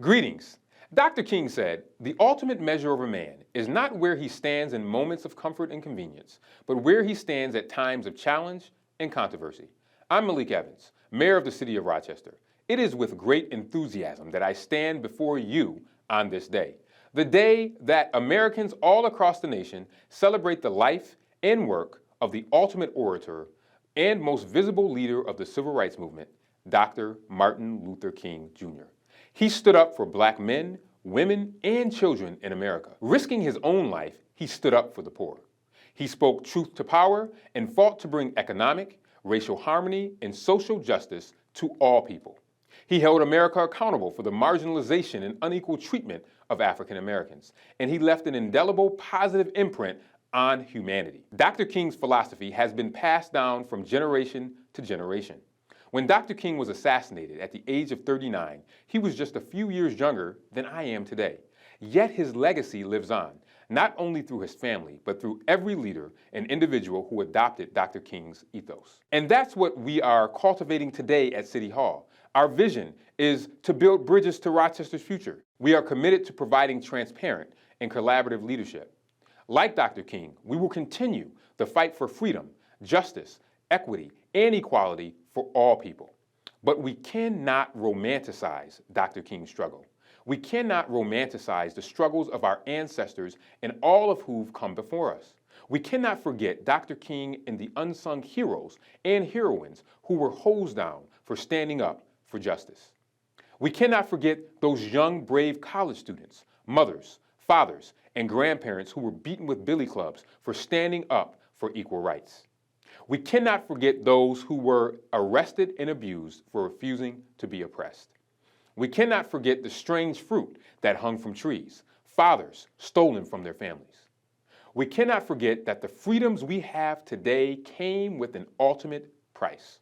Greetings. Dr. King said, "The ultimate measure of a man is not where he stands in moments of comfort and convenience, but where he stands at times of challenge and controversy." I'm Malik Evans, Mayor of the City of Rochester. It is with great enthusiasm that I stand before you on this day, the day that Americans all across the nation celebrate the life and work of the ultimate orator and most visible leader of the civil rights movement, Dr. Martin Luther King, Jr. He stood up for black men, women, and children in America. Risking his own life, he stood up for the poor. He spoke truth to power and fought to bring economic, racial harmony, and social justice to all people. He held America accountable for the marginalization and unequal treatment of African Americans, and he left an indelible positive imprint on humanity. Dr. King's philosophy has been passed down from generation to generation. When Dr. King was assassinated at the age of 39, he was just a few years younger than I am today. Yet his legacy lives on, not only through his family, but through every leader and individual who adopted Dr. King's ethos. And that's what we are cultivating today at City Hall. Our vision is to build bridges to Rochester's future. We are committed to providing transparent and collaborative leadership. Like Dr. King, we will continue the fight for freedom, justice, equity, and equality for all people. But we cannot romanticize Dr. King's struggle. We cannot romanticize the struggles of our ancestors and all of who've come before us. We cannot forget Dr. King and the unsung heroes and heroines who were hosed down for standing up for justice. We cannot forget those young, brave college students, mothers, fathers, and grandparents who were beaten with billy clubs for standing up for equal rights. We cannot forget those who were arrested and abused for refusing to be oppressed. We cannot forget the strange fruit that hung from trees, fathers stolen from their families. We cannot forget that the freedoms we have today came with an ultimate price.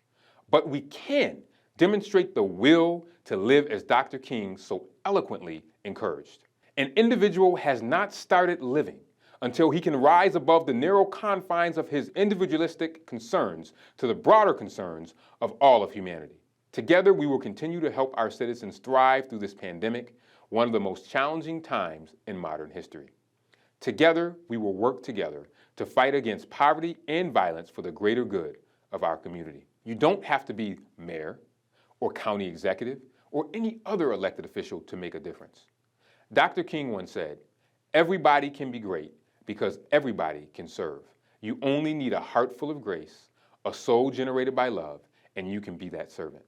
But we can demonstrate the will to live as Dr. King so eloquently encouraged. An individual has not started living until he can rise above the narrow confines of his individualistic concerns to the broader concerns of all of humanity. Together, we will continue to help our citizens thrive through this pandemic, one of the most challenging times in modern history. Together, we will work together to fight against poverty and violence for the greater good of our community. You don't have to be mayor or county executive or any other elected official to make a difference. Dr. King once said, "Everybody can be great because everybody can serve. You only need a heart full of grace, a soul generated by love, and you can be that servant."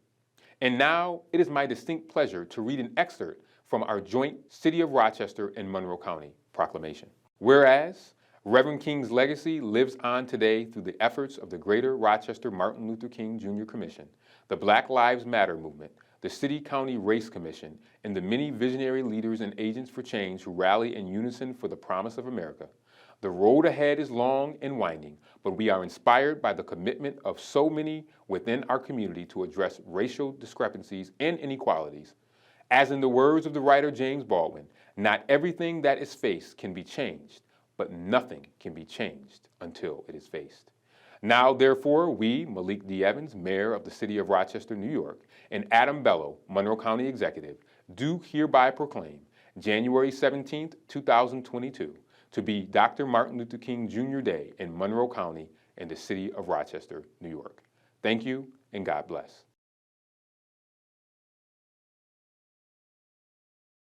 And now it is my distinct pleasure to read an excerpt from our joint City of Rochester and Monroe County proclamation. Whereas, Reverend King's legacy lives on today through the efforts of the Greater Rochester Martin Luther King Jr. Commission, the Black Lives Matter movement, the City-County Race Commission, and the many visionary leaders and agents for change who rally in unison for the promise of America. The road ahead is long and winding, but we are inspired by the commitment of so many within our community to address racial discrepancies and inequalities. As in the words of the writer James Baldwin, not everything that is faced can be changed, but nothing can be changed until it is faced. Now, therefore, we, Malik D. Evans, Mayor of the City of Rochester, New York, and Adam Bello, Monroe County Executive, do hereby proclaim January 17th, 2022, to be Dr. Martin Luther King Jr. Day in Monroe County and the City of Rochester, New York. Thank you, and God bless.